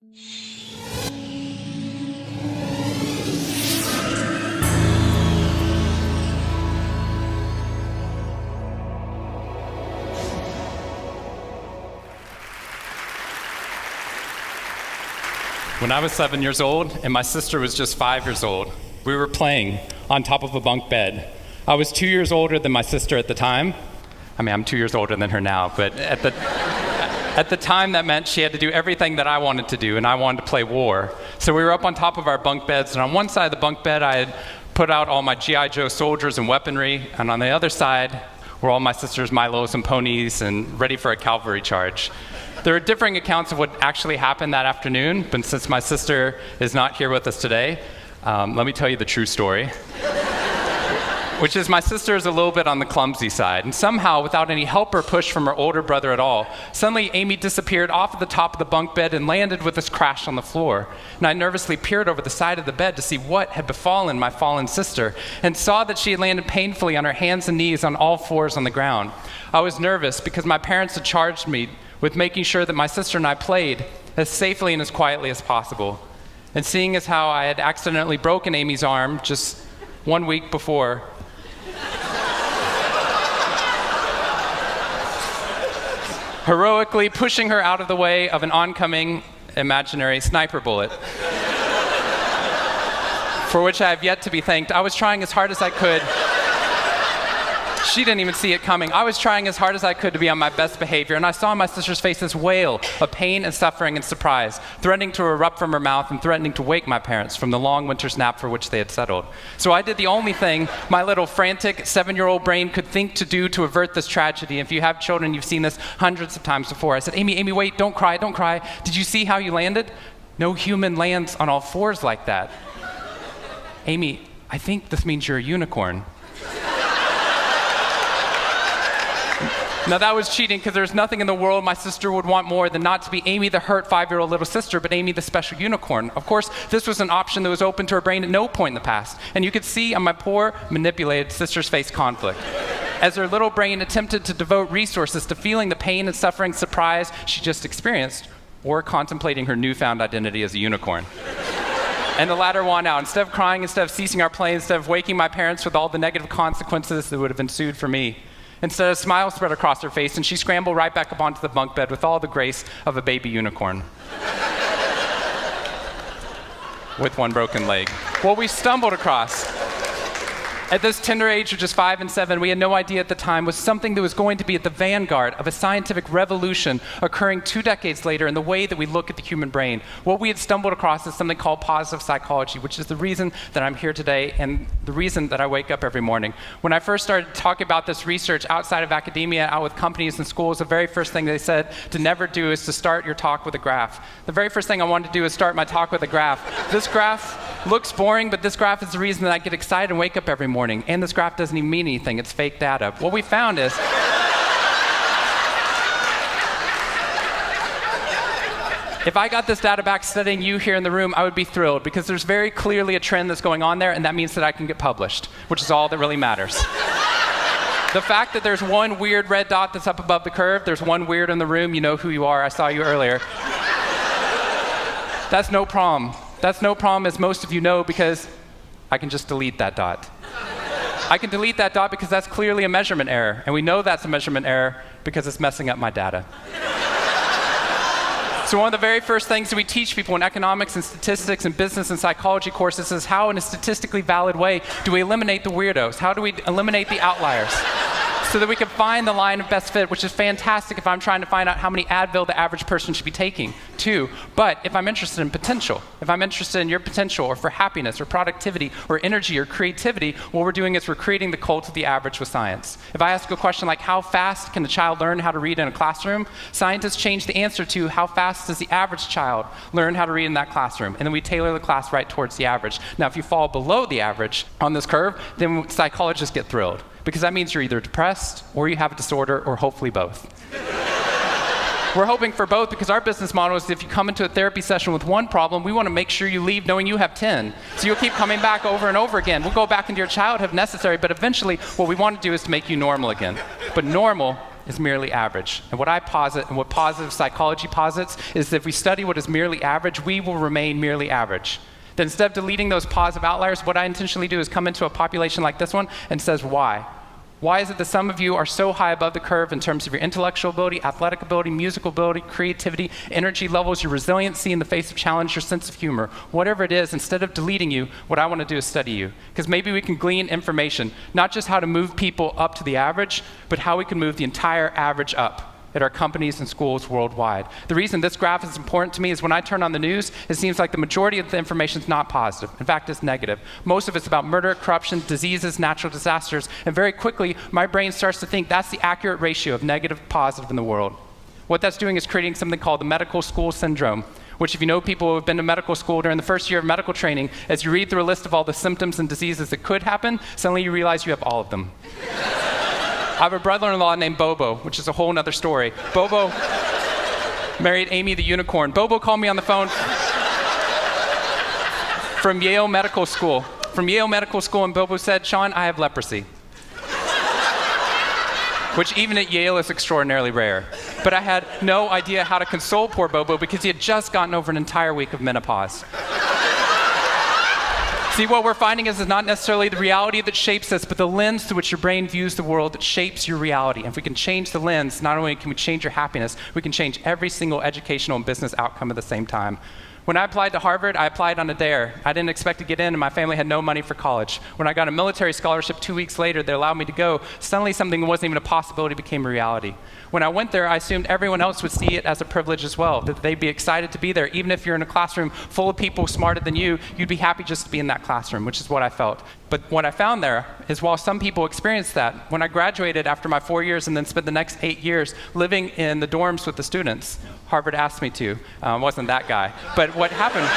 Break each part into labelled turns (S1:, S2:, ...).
S1: When I was 7 years old and my sister was just 5 years old, we were playing on top of a bunk bed. I was 2 years older than my sister at the time. I mean, I'm 2 years older than her now, but at the time that meant she had to do everything that I wanted to do, and I wanted to play war. So we were up on top of our bunk beds, and on one side of the bunk bed I had put out all my G.I. Joe soldiers and weaponry, and on the other side were all my sister's Milos and ponies and ready for a cavalry charge. There are differing accounts of what actually happened that afternoon, but since my sister is not here with us today, let me tell you the true story, which is my sister is a little bit on the clumsy side, and somehow, without any help or push from her older brother at all, suddenly Amy disappeared off of the top of the bunk bed and landed with us crash on the floor. And I nervously peered over the side of the bed to see what had befallen my fallen sister, and saw that she had landed painfully on her hands and knees on all fours on the ground. I was nervous because my parents had charged me with making sure that my sister and I played as safely and as quietly as possible. And seeing as how I had accidentally broken Amy's arm just 1 week before, heroically pushing her out of the way of an oncoming imaginary sniper bullet, for which I have yet to be thanked. I was trying as hard as I could. She didn't even see it coming. I was trying as hard as I could to be on my best behavior, and I saw my sister's face this wail of pain and suffering and surprise, threatening to erupt from her mouth and threatening to wake my parents from the long winter's nap for which they had settled. So I did the only thing my little frantic 7-year-old brain could think to do to avert this tragedy. If you have children, you've seen this hundreds of times before. I said, Amy, wait, don't cry, don't cry. Did you see how you landed? No human lands on all fours like that. Amy, I think this means you're a unicorn. Now that was cheating, because there's nothing in the world my sister would want more than not to be Amy the hurt 5-year-old little sister, but Amy the special unicorn. Of course, this was an option that was open to her brain at no point in the past, and you could see on my poor, manipulated sister's face conflict, as her little brain attempted to devote resources to feeling the pain and suffering surprise she just experienced, or contemplating her newfound identity as a unicorn. And the latter won out. Instead of crying, instead of ceasing our play, instead of waking my parents with all the negative consequences that would have ensued for me, instead, a smile spread across her face, and she scrambled right back up onto the bunk bed with all the grace of a baby unicorn. With one broken leg. What we stumbled across at this tender age of just 5 and 7, we had no idea at the time, was something that was going to be at the vanguard of a scientific revolution occurring 2 decades later in the way that we look at the human brain. What we had stumbled across is something called positive psychology, which is the reason that I'm here today and the reason that I wake up every morning. When I first started talking about this research outside of academia, out with companies and schools, the very first thing they said to never do is to start your talk with a graph. The very first thing I wanted to do is start my talk with a graph. This graph looks boring, but this graph is the reason that I get excited and wake up every morning. And this graph doesn't even mean anything. It's fake data. What we found is if I got this data back studying you here in the room, I would be thrilled, because there's very clearly a trend that's going on there, and that means that I can get published, which is all that really matters. The fact that there's one weird red dot that's up above the curve, there's one weird in the room, you know who you are, I saw you earlier. That's no problem. That's no problem, as most of you know, because I can just delete that dot. I can delete that dot because that's clearly a measurement error, and we know that's a measurement error because it's messing up my data. So one of the very first things that we teach people in economics and statistics and business and psychology courses is how, in a statistically valid way, do we eliminate the weirdos? How do we eliminate the outliers? So that we can find the line of best fit, which is fantastic if I'm trying to find out how many Advil the average person should be taking, too. But if I'm interested in potential, if I'm interested in your potential, or for happiness, or productivity, or energy, or creativity, what we're doing is we're creating the cult of the average with science. If I ask a question like, how fast can a child learn how to read in a classroom? Scientists change the answer to, how fast does the average child learn how to read in that classroom? And then we tailor the class right towards the average. Now, if you fall below the average on this curve, then psychologists get thrilled, because that means you're either depressed, or you have a disorder, or hopefully both. We're hoping for both, because our business model is if you come into a therapy session with one problem, we want to make sure you leave knowing you have 10. So you'll keep coming back over and over again. We'll go back into your childhood if necessary, but eventually what we want to do is to make you normal again. But normal is merely average. And what I posit, and what positive psychology posits, is that if we study what is merely average, we will remain merely average. Then instead of deleting those positive outliers, what I intentionally do is come into a population like this one and says, why? Why is it that some of you are so high above the curve in terms of your intellectual ability, athletic ability, musical ability, creativity, energy levels, your resiliency in the face of challenge, your sense of humor? Whatever it is, instead of deleting you, what I want to do is study you. Because maybe we can glean information, not just how to move people up to the average, but how we can move the entire average up at our companies and schools worldwide. The reason this graph is important to me is when I turn on the news, it seems like the majority of the information is not positive. In fact, it's negative. Most of it's about murder, corruption, diseases, natural disasters, and very quickly, my brain starts to think that's the accurate ratio of negative to positive in the world. What that's doing is creating something called the medical school syndrome, which if you know people who have been to medical school during the first year of medical training, as you read through a list of all the symptoms and diseases that could happen, suddenly you realize you have all of them. I have a brother-in-law named Bobo, which is a whole nother story. Bobo married Amy the unicorn. Bobo called me on the phone from Yale Medical School. And Bobo said, Shawn, I have leprosy. Which even at Yale is extraordinarily rare. But I had no idea how to console poor Bobo because he had just gotten over an entire week of menopause. See, what we're finding is it's not necessarily the reality that shapes us, but the lens through which your brain views the world that shapes your reality. And if we can change the lens, not only can we change your happiness, we can change every single educational and business outcome at the same time. When I applied to Harvard, I applied on a dare. I didn't expect to get in, and my family had no money for college. When I got a military scholarship 2 weeks later that allowed me to go, suddenly something that wasn't even a possibility became a reality. When I went there, I assumed everyone else would see it as a privilege as well, that they'd be excited to be there. Even if you're in a classroom full of people smarter than you, you'd be happy just to be in that classroom, which is what I felt. But what I found there is while some people experienced that, when I graduated after my 4 years and then spent the next 8 years living in the dorms with the students, Harvard asked me to. I wasn't that guy. But what happened?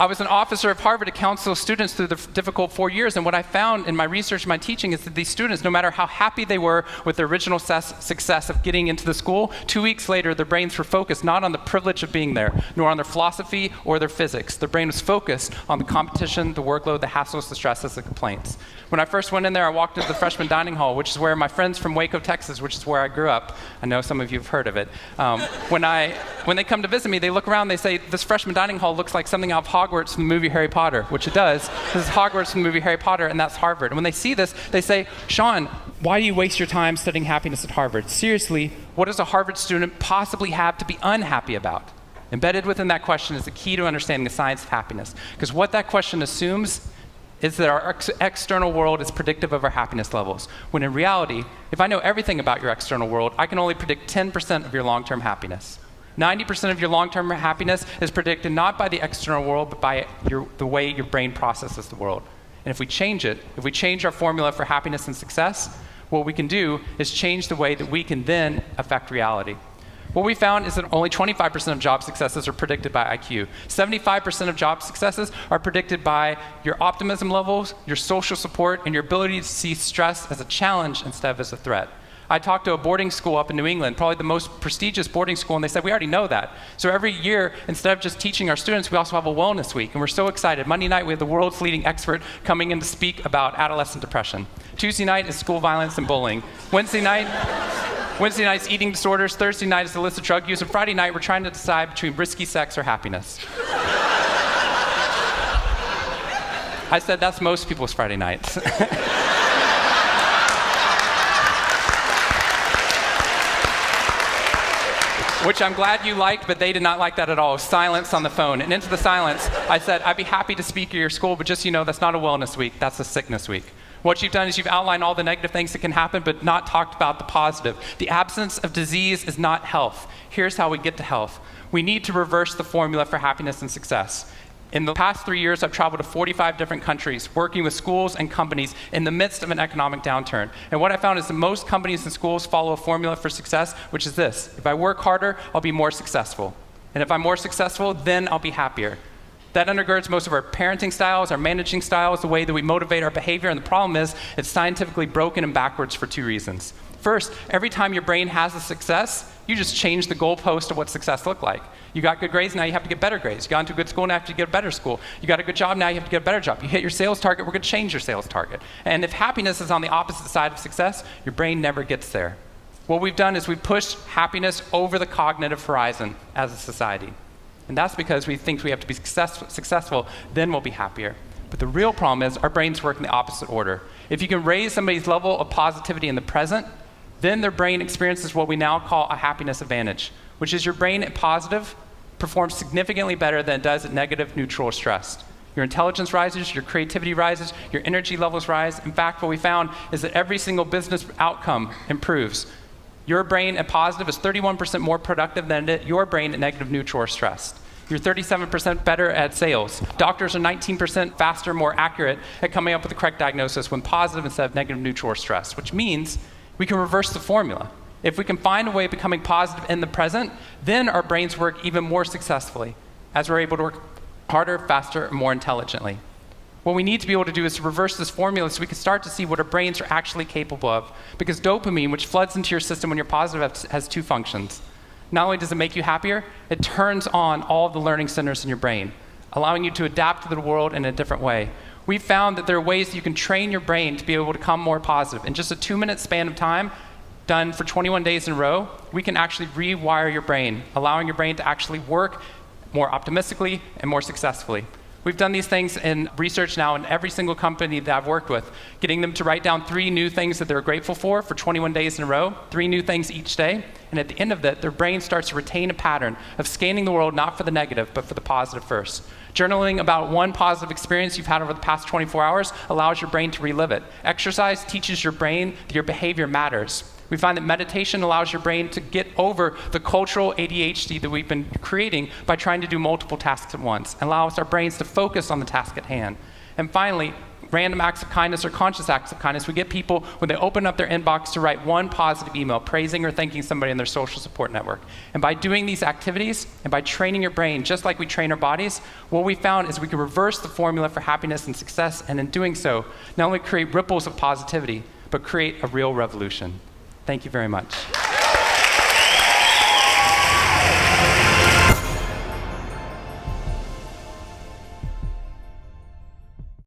S1: I was an officer of Harvard to counsel students through the difficult 4 years, and what I found in my research and my teaching is that these students, no matter how happy they were with their original success of getting into the school, 2 weeks later their brains were focused not on the privilege of being there, nor on their philosophy or their physics. Their brain was focused on the competition, the workload, the hassles, the stresses, the complaints. When I first went in there, I walked into the freshman dining hall, which is where my friends from Waco, Texas, which is where I grew up, I know some of you have heard of it. When they come to visit me, they look around, they say, this freshman dining hall looks like something out of Hogwarts from the movie Harry Potter, which it does. This is Hogwarts from the movie Harry Potter, and that's Harvard. And when they see this, they say, Shawn, why do you waste your time studying happiness at Harvard? Seriously, what does a Harvard student possibly have to be unhappy about? Embedded within that question is the key to understanding the science of happiness. Because what that question assumes is that our external world is predictive of our happiness levels. When in reality, if I know everything about your external world, I can only predict 10% of your long-term happiness. 90% of your long-term happiness is predicted not by the external world, but by the way your brain processes the world. And if we change it, if we change our formula for happiness and success, what we can do is change the way that we can then affect reality. What we found is that only 25% of job successes are predicted by IQ. 75% of job successes are predicted by your optimism levels, your social support, and your ability to see stress as a challenge instead of as a threat. I talked to a boarding school up in New England, probably the most prestigious boarding school, and they said, we already know that. So every year, instead of just teaching our students, we also have a wellness week, and we're so excited. Monday night, we have the world's leading expert coming in to speak about adolescent depression. Tuesday night is school violence and bullying. Wednesday night's eating disorders. Thursday night is illicit drug use. And Friday night, we're trying to decide between risky sex or happiness. I said that's most people's Friday nights. Which I'm glad you liked, but they did not like that at all. Silence on the phone. And into the silence, I said, I'd be happy to speak at your school, but just so you know, that's not a wellness week, that's a sickness week. What you've done is you've outlined all the negative things that can happen, but not talked about the positive. The absence of disease is not health. Here's how we get to health. We need to reverse the formula for happiness and success. In the past 3 years, I've traveled to 45 different countries, working with schools and companies in the midst of an economic downturn. And what I found is that most companies and schools follow a formula for success, which is this: if I work harder, I'll be more successful. And if I'm more successful, then I'll be happier. That undergirds most of our parenting styles, our managing styles, the way that we motivate our behavior. And the problem is, it's scientifically broken and backwards for two reasons. First, every time your brain has a success, You just changed the goalpost of what success looked like. You got good grades, now you have to get better grades. You got into a good school, now you have to get a better school. You got a good job, now you have to get a better job. You hit your sales target, we're going to change your sales target. And if happiness is on the opposite side of success, your brain never gets there. What we've done is we've pushed happiness over the cognitive horizon as a society. And that's because we think we have to be successful, then we'll be happier. But the real problem is our brains work in the opposite order. If you can raise somebody's level of positivity in the present, then their brain experiences what we now call a happiness advantage, which is your brain at positive performs significantly better than it does at negative, neutral, or stressed. Your intelligence rises, your creativity rises, your energy levels rise. In fact, what we found is that every single business outcome improves. Your brain at positive is 31% more productive than your brain at negative, neutral, or stressed. You're 37% better at sales. Doctors are 19% faster, more accurate at coming up with the correct diagnosis when positive instead of negative, neutral, or stressed, which means we can reverse the formula. If we can find a way of becoming positive in the present, then our brains work even more successfully as we're able to work harder, faster, and more intelligently. What we need to be able to do is to reverse this formula so we can start to see what our brains are actually capable of. Because dopamine, which floods into your system when you're positive, has two functions. Not only does it make you happier, it turns on all the learning centers in your brain, allowing you to adapt to the world in a different way. We've found that there are ways that you can train your brain to be able to become more positive. In just a 2-minute span of time, done for 21 days in a row, we can actually rewire your brain, allowing your brain to actually work more optimistically and more successfully. We've done these things in research now in every single company that I've worked with, getting them to write down 3 new things that they're grateful for 21 days in a row, 3 new things each day. And at the end of that, their brain starts to retain a pattern of scanning the world not for the negative, but for the positive first. Journaling about one positive experience you've had over the past 24 hours allows your brain to relive it. Exercise teaches your brain that your behavior matters. We find that meditation allows your brain to get over the cultural ADHD that we've been creating by trying to do multiple tasks at once, and allows our brains to focus on the task at hand. And finally, random acts of kindness or conscious acts of kindness. We get people, when they open up their inbox, to write one positive email praising or thanking somebody in their social support network. And by doing these activities and by training your brain, just like we train our bodies, what we found is we can reverse the formula for happiness and success, and in doing so, not only create ripples of positivity, but create a real revolution. Thank you very much.